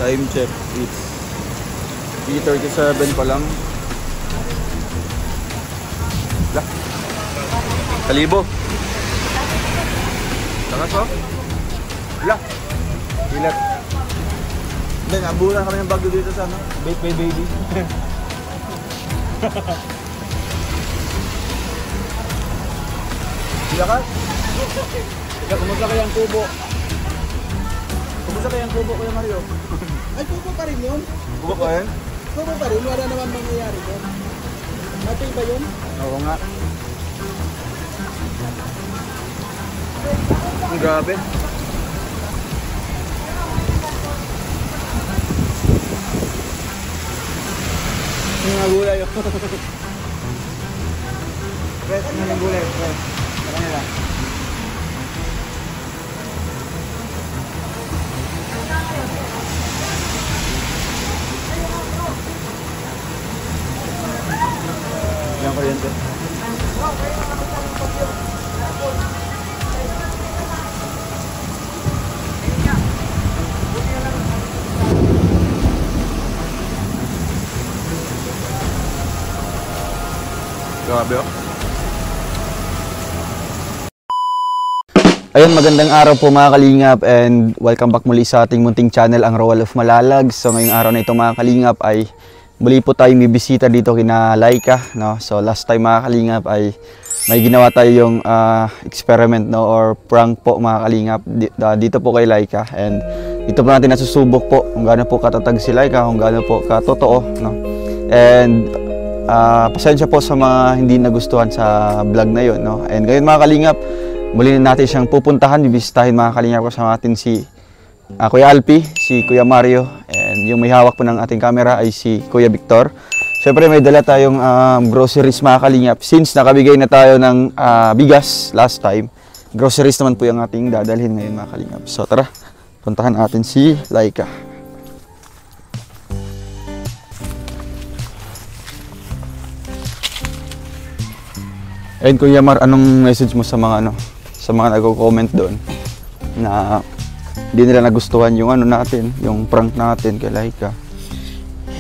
Time check, it's 3:37 pa lang. Lah. Kalibo. Lakas oh. Lah. Ilat. Then, abulan kami ng bagyo dito sa ano? Bait by baby. Lakas. Kumusta kayang kubo? Kumusta kayang kubo, Kuya Mario? Ay, kubo pa rin yun? Kubo pa rin? Kubo pa rin, wala naman mangyayari yun. Matay ba yun? Oo nga. Ang grabe. Mga gulay yun. Fresh na ng gulay. Fresh. Saka nila. Yan kuryente. Grabe oh. Ayun, magandang araw po mga kalingap and welcome back muli sa ating munting channel, ang Roel of Malalag. So ngayong araw na ito mga kalingap ay muli po tayong bibisita dito kina Laika, no? So last time mga kalingap ay may ginawa tayong experiment, no, or prank po mga kalingap dito po kay Laika, and dito po natin nasusubok po kung gaano po katatag si Laika, kung gaano po katotoo, no? And pasensya po sa mga hindi nagustuhan sa vlog na yun, no? And ngayon mga kalingap, muli natin siyang pupuntahan, bibisitahin mga kalingap, kasama natin si Kuya Alpi, si Kuya Mario, and yung may hawak po ng ating camera ay si Kuya Victor. Siyempre may dala tayong groceries mga kalingap. Since nakabigay na tayo ng bigas last time, groceries naman po yung ating dadalhin ngayon mga kalingap. So tara, puntahan natin si Laika. And Kuya Mar, anong message mo sa mga sa mga nagko-comment doon na hindi nila nagustuhan yung natin, yung prank natin kay Laika?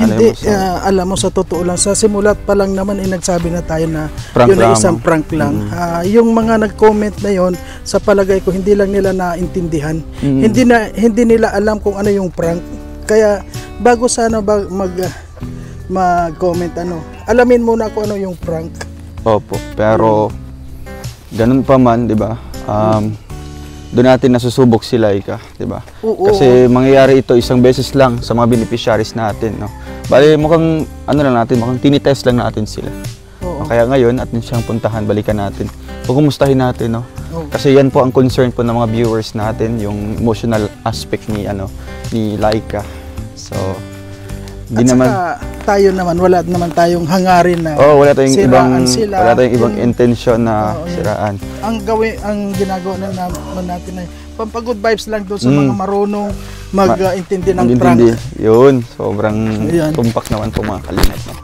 Hindi, alam mo sa totoo lang, sa simulat pa lang naman nagsabi na tayo na prank yun ay isang prank lang. Yung mga nag-comment na yon, sa palagay ko hindi lang nila naintindihan. Hindi nila alam kung ano yung prank. Kaya bago sana mag-comment alamin muna kung ano yung prank. Opo, pero ganun pa man, 'di ba? Doon natin nasusubok si Laika, 'di ba? Kasi mangyayari ito isang beses lang sa mga beneficiaries natin, no. Bali mukhang lang natin, mukhang tinitest lang natin sila. Kaya ngayon atin siyang puntahan, balikan natin. Kumustahin natin, no. Kasi yan po ang concern po ng mga viewers natin, yung emotional aspect ni ni Laika. So At naman tayo naman, wala naman tayong hangarin na wala tayong ibang intensyon na siraan. Ang ginagawa naman natin ay pampagood vibes lang doon sa mga marunong mag-intindi ng prank. Yun, sobrang tumpak naman po mga kalingap, no?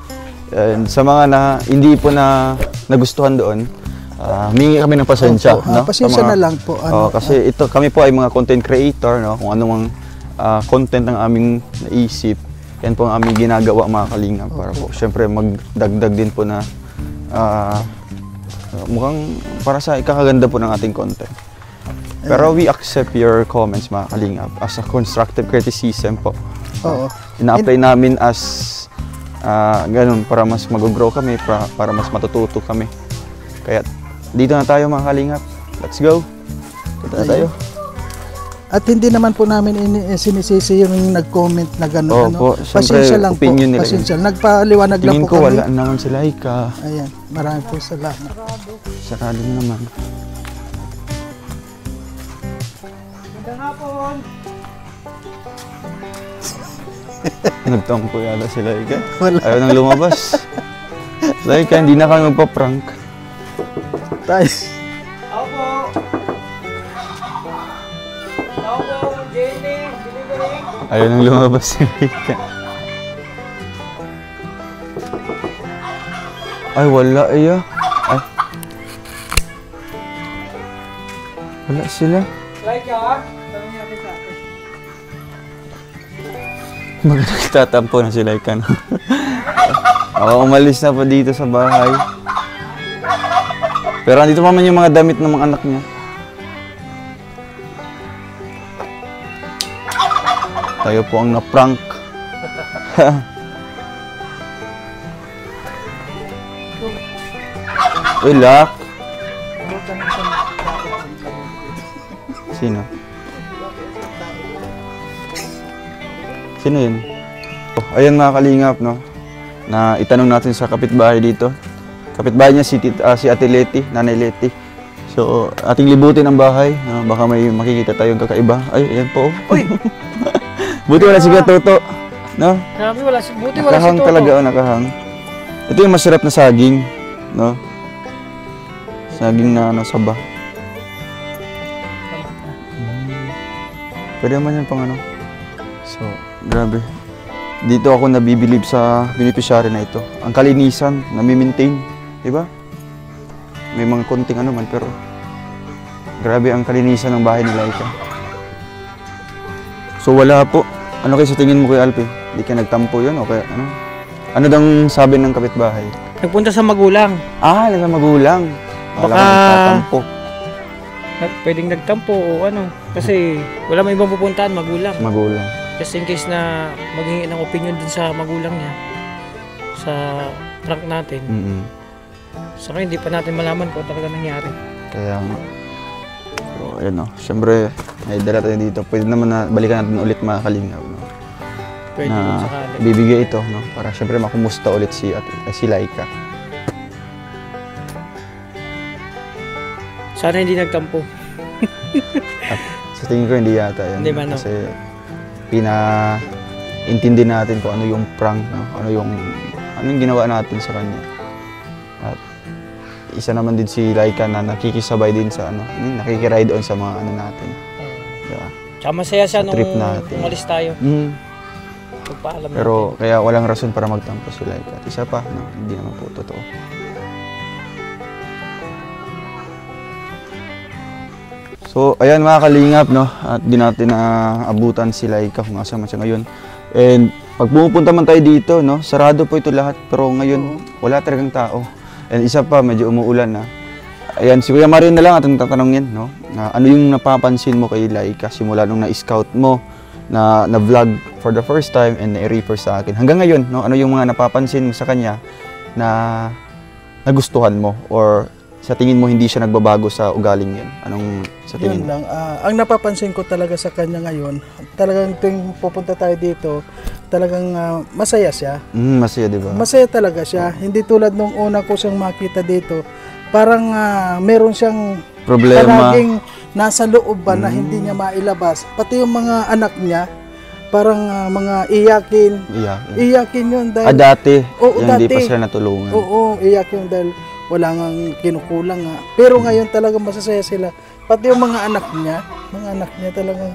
And sa mga hindi po na nagustuhan doon, humingi kami ng pasensya, no? Pasensya na lang po. Kasi kami po ay mga content creator, no? Kung anong content ang aming naisip, yan po ang aming ginagawa mga kalingap, para po syempre magdagdag din po na mukhang para sa ikakaganda po ng ating content. Pero we accept your comments mga kalingap as a constructive criticism po. Ina-apply namin as ganun para mas mag-grow kami, para mas matututo kami. Kaya dito na tayo mga kalingap. Let's go. Dito na tayo. At hindi naman po namin sinisisi yung nag-comment na gano'n. Pasensya lang po. Pasensya. Nagpaliwanag lang po kami. Tingin ko wala naman si Laika. Ayan, marami po salamat. Sarado naman. Magandang hapon. Nagtampo yata si Laika. Ayaw nang lumabas. Laika, hindi na kami magpa-prank. Tayo. Ayaw nang lumabas si Laika. Ay, wala iya. Ay. Wala sila. Laika, tanong natin sa akin. Magtatampo na si Laika, no? Ako umalis na po dito sa bahay. Pero andito naman yung mga damit ng mga anak niya. Tayo po ang na-prank. Uy, Lak. Sino? Sino yun? Oh, ayan mga kalingap, no? Na itanong natin sa kapitbahay dito. Kapitbahay niya si Ate Leti, Nanay Leti. So, ating libutin ang bahay. No? Baka may makikita tayong kakaiba. Ay, ayan po. Uy! Buti wala si Toto. No? Grabe, wala si buti wala si Nakahang Toto. talaga, oh, nakahang. Ito yung masarap na saging. No? Saging na ano, saba. Pwede naman yan pang ano. So, grabe. Dito ako nabibilib sa beneficiary na ito. Ang kalinisan, nami-maintain. Diba? May mga konting ano man, pero grabe ang kalinisan ng bahay ni Laika. So, wala po. Ano kayo sa tingin mo, Kuya Alpi? Hindi ka nagtampo yun? O kaya ano? Ano dang sabi ng kapitbahay? Nagpunta sa magulang. Ah, nasa magulang. Akala ko nagtatampo. Pwedeng nagtampo o ano. Kasi wala may ibang pupuntahan, magulang. Magulang. Just in case na maghingi ng opinion din sa magulang niya. Sa prank natin. So hindi pa natin malaman kung talaga nangyari. Kaya nga. So, ayun o. Siyempre, may dala tayo dito. Pwede naman na balikan natin ulit mga kalingap. No? Pwede Na kung sakali. bibigay ito, no? Para siyempre makumusta ulit si Laika. Sana hindi nagtampo. At sa tingin ko hindi yata yan. Hindi ba, no? Kasi pina-intindi natin kung ano yung prank, no? Ano yung ginawa natin sa kanya. At isa naman din si Laika na nakikisabay din sa ano, nakikiride on sa mga ano natin. Diba? Tsaka masaya siya Sa nung trip natin. umalis tayo. Pagpaalam Pero kaya walang rason para magtampo si Laika. At isa pa, no? Hindi naman po totoo. So, ayan mga kalingap, no? At di natin naabutan si Laika kung asa man siya ngayon. And pag pumupunta man tayo dito, no? Sarado po ito lahat. Pero ngayon, wala talagang tao. And isa pa, medyo umuulan na. Ayan, si Kuya Mario na lang ating tatanungin, no? Na ano yung napapansin mo kay Laika simula nung na-scout mo, na vlog for the first time and na-refer sa akin. Hanggang ngayon, no? Ano yung mga napapansin mo sa kanya na nagustuhan mo or sa tingin mo hindi siya nagbabago sa ugaling yan? Anong sa tingin Yun mo? lang. Ang napapansin ko talaga sa kanya ngayon, talagang tuwing pupunta tayo dito, talagang masaya siya. Masaya, di ba? Masaya talaga siya. Hindi tulad nung una ko siyang makita dito, parang meron siyang Problema. palaging nasa loob ba na hindi niya mailabas. Pati yung mga anak niya, parang mga iyakin. Iyakin. Iyakin yun dahil... Dati, Oo, yung hindi dati. pa sila natulungan. Oo, iyak yun dahil wala nga kinukulang nga. Pero ngayon talaga masasaya sila. Pati yung mga anak niya talagang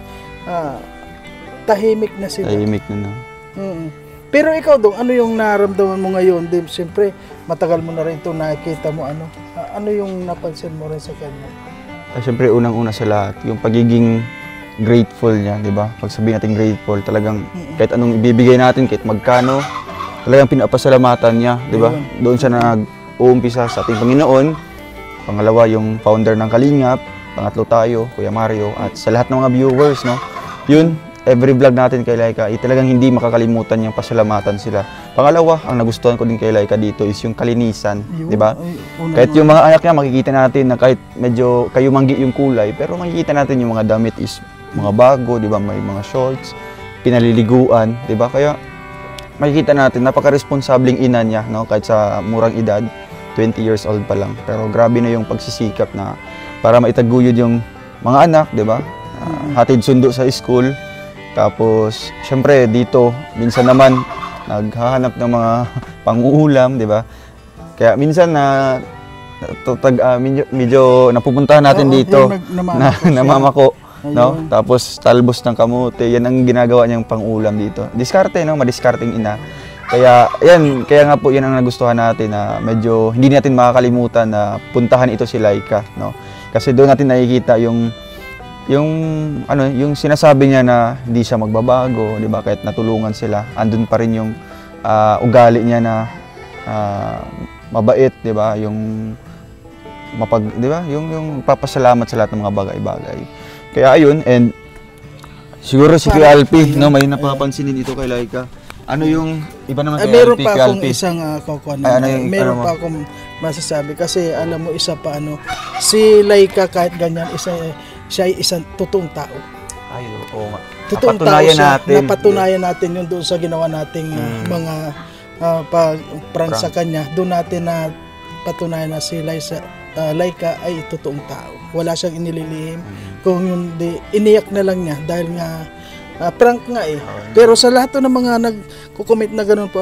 tahimik na sila. Tahimik na. Pero ikaw dong, ano yung naramdaman mo ngayon? Di, siyempre, matagal mo na rin ito nakikita mo. Ano yung napansin mo rin sa kanya? Siyempre, unang-una sa lahat, yung pagiging grateful niya, di ba? Pag sabihin natin grateful, talagang kahit anong ibibigay natin, kahit magkano, talagang pinapasalamatan niya, di ba? Doon siya nag-uumpisa sa ating Panginoon. Pangalawa, yung founder ng Kalingap. Pangatlo tayo, Kuya Mario. At sa lahat ng mga viewers, no? Yun, every vlog natin kay Laika, talagang hindi makakalimutan yung pasalamatan sila. Pangalawa, ang nagustuhan ko din kay Laika dito is yung kalinisan, di ba? Kahit yung mga anak niya, makikita natin na kahit medyo kayumanggi yung kulay, pero makikita natin yung mga damit is mga bago, di ba? May mga shorts, pinaliliguan, di ba? Kaya makikita natin, napaka-responsabling ina niya, no? Kahit sa murang edad, 20 years old pa lang. Pero grabe na yung pagsisikap na para maitaguyod yung mga anak, di ba? Hatid sundo sa school. Tapos, syempre dito, minsan naman naghahanap ng mga pang-uulam, di ba? Kaya minsan medyo napupuntahan natin dito na namamako, no? Tapos talbos ng kamote, yan ang ginagawa niyang pang-ulam dito. Diskarte, no? Madiskarteng ina. Kaya kaya nga po yan ang nagustuhan natin na medyo hindi natin makakalimutan na puntahan ito si Laika, no? Kasi doon natin nakikita yung yung sinasabi niya na hindi siya magbabago, 'di ba? Kahit natulungan sila, andun pa rin yung ugali niya na mabait, 'di ba? Yung 'di ba? Yung papasalamat sa lahat ng mga bagay-bagay. Kaya ayun, and siguro si Kuya Alpi, no, may napapansinin dito kay Laika. Ano yung iba naman kay meron Alpi, pa Kuya akong Alpi? isang Ano pa akong masasabi kasi alam mo isa pa si Laika kahit ganyan siya ay isang totoong tao. Ay, oo nga. Totoong tao siya. Napatunayan natin yun doon sa ginawa nating mga prank sa kanya. Doon natin na patunayan na si Laika ay totoong tao. Wala siyang inililihim. Kung hindi, iniyak na lang niya dahil nga prank nga eh. Pero sa lahat ng mga nagko-comment na gano'n po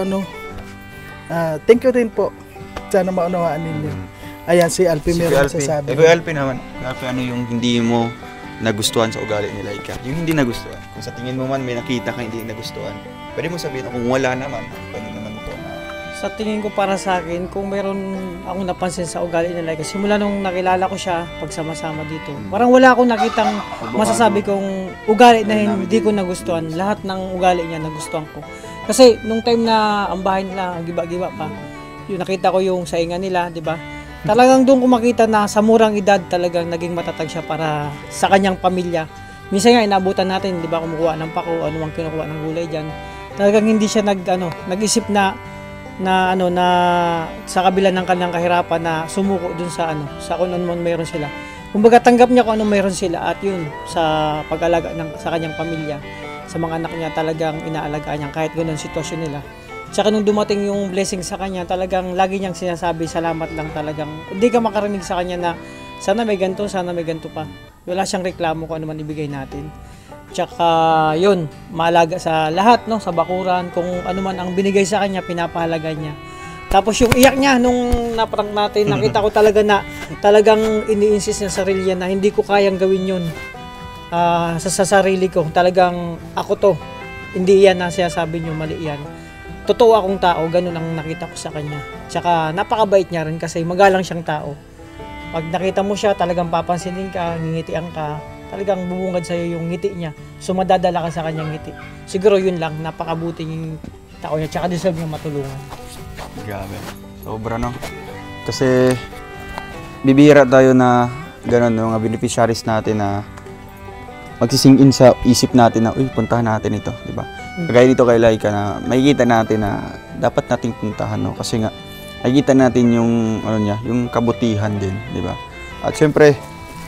thank you din po. Sana maunawaan ninyo. Ayan, si Alpi meron sasabi. Kuya Alpi naman, Alpi, ano yung hindi mo nagustuhan sa ugali ni Laika? Yung hindi nagustuhan. Kung sa tingin mo man may nakita kang hindi nagustuhan, pwede mo sabihin, kung wala naman, pwede naman ito. Sa tingin ko para sa akin, kung meron akong napansin sa ugali ni Laika, simula nung nakilala ko siya, pagsama-sama dito, parang wala akong nakitang masasabi kong ugali na hindi ko nagustuhan. Lahat ng ugali niya nagustuhan ko. Kasi nung time na ang bahay nila, ang giba-giba pa, yung nakita ko yung saingan nila, di ba? Talagang doon ko makita na sa murang edad talagang naging matatag siya para sa kanyang pamilya. Minsan nga inabutan natin, di ba, kumukuha ng pako, ano mang kinukuha ng gulay diyan. Talagang hindi siya nag-isip na sa kabila ng kanyang kahirapan na sumuko dun sa sa kung ano man meron sila. Kumbaga tanggap niya kung ano meron sila at yun sa pag-alaga sa kanyang pamilya, sa mga anak niya talagang inaalagaan niya kahit ganoon sitwasyon nila. Tsaka nung dumating yung blessing sa kanya, talagang lagi niyang sinasabi, salamat lang talagang. Hindi ka makarinig sa kanya na sana may ganito pa. Wala siyang reklamo kung ano man ibigay natin. Tsaka yun, maalaga sa lahat, no, sa bakuran, kung ano man ang binigay sa kanya, pinapahalaga niya. Tapos yung iyak niya nung naprank natin, nakita ko talaga na talagang ini-insist niya sa sarili niya na hindi ko kayang gawin yun sa sarili ko. Talagang ako to, hindi yan na sinasabi niyo, mali yan. Totoo akong tao, ganun ang nakita ko sa kanya. Tsaka napakabait niya rin kasi magalang siyang tao. Pag nakita mo siya, talagang papansinin ka, ngingitian ka, talagang bubungad sa'yo yung ngiti niya. So madadala ka sa kanyang ngiti. Siguro yun lang, napakabuting tao niya. Tsaka deserve niya matulungan. Grabe. Sobra, no? Kasi bibihira tayo na ganun, yung mga beneficiaries natin na magsising in sa isip natin na, uy, puntahan natin ito, di ba? Kagaya dito kay Laika na makikita natin na dapat nating puntahan, no? Kasi nga makikita natin yung yung kabutihan din, di ba? At syempre,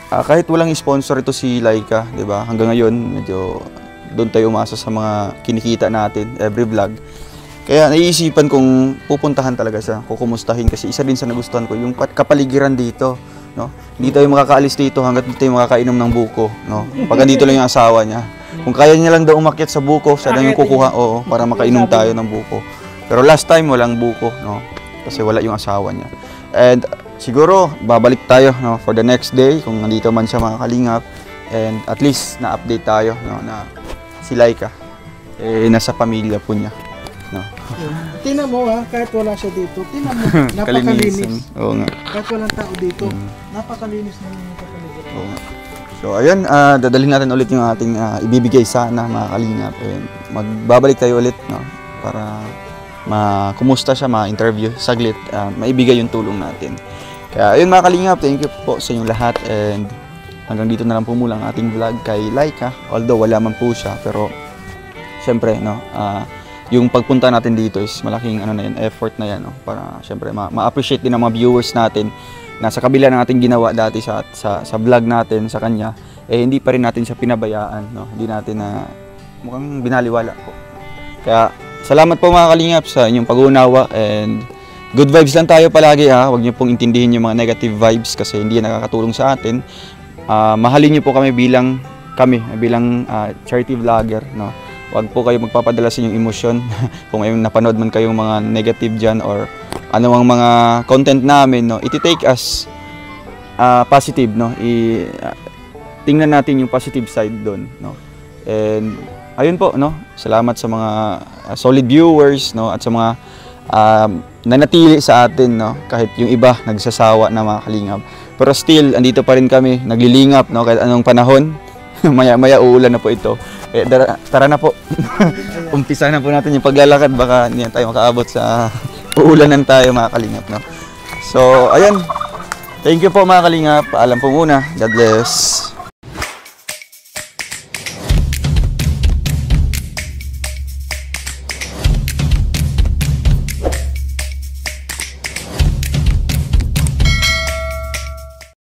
kahit walang sponsor ito si Laika, di ba? Hanggang ngayon medyo doon tayo umasa sa mga kinikita natin every vlog. Kaya naiisipan kong pupuntahan talaga siya, kukumustahin kasi isa din sa nagustuhan ko yung kapaligiran dito, no? Hindi tayo makakaalis dito hangga't hindi tayo makakainom ng buko, no? Pag andito lang yung asawa niya. Kung kaya niya lang daw umakyat sa buko, siya lang yung kukuha, para makainom tayo ng buko. Pero last time walang buko, no? Kasi wala yung asawa niya. And siguro babalik tayo, no, for the next day kung nandito man siya mga kalingap, and at least na-update tayo, no, na si Laika nasa pamilya po niya, no. Tingnan mo kahit wala siya dito, tingnan mo, napakalinis. Oo nga. Kahit walang tao dito, napakalinis na yung kapaligiran. Oo nga. So ayun, dadalhin natin ulit yung ating ibibigay sana mga kalingap. Magbabalik tayo ulit, no, para kumusta siya, ma-interview saglit, maibigay yung tulong natin. Kaya ayun mga kalingap, thank you po sa inyong lahat, and hanggang dito na lang po mula ang ating vlog kay Laika. Although wala man po siya, pero syempre, no, yung pagpunta natin dito is malaking effort na yan, no, para syempre ma-appreciate din ng mga viewers natin na sa kabila ng ating ginawa dati sa vlog natin sa kanya, hindi pa rin natin siya pinabayaan, no? Hindi natin mukhang binaliwala po. Kaya salamat po mga kalingap sa inyong pag-uunawa, and good vibes lang tayo palagi, Huwag niyo pong intindihin yung mga negative vibes kasi hindi yan nakakatulong sa atin. Mahalin niyo po kami bilang charity vlogger, no? Huwag po kayo magpapadala sa inyong emosyon kung may napanood man kayong mga negative dyan or anumang mga content namin, no, iti-take as positive, no. Tingnan natin yung positive side doon, no. And ayun po, no. Salamat sa mga solid viewers, no, at sa mga nanatili sa atin, no, kahit yung iba nagsasawa na mga kalingap. Pero still andito pa rin kami, naglilingap, no, kahit anong panahon. maya uulan na po ito. Tara na po. Umpisa na po natin yung paglalakad, baka hindi na tayo makaabot sa uulanan tayo mga kalingap, no? So, ayan. Thank you po mga kalingap. Paalam po muna. God bless.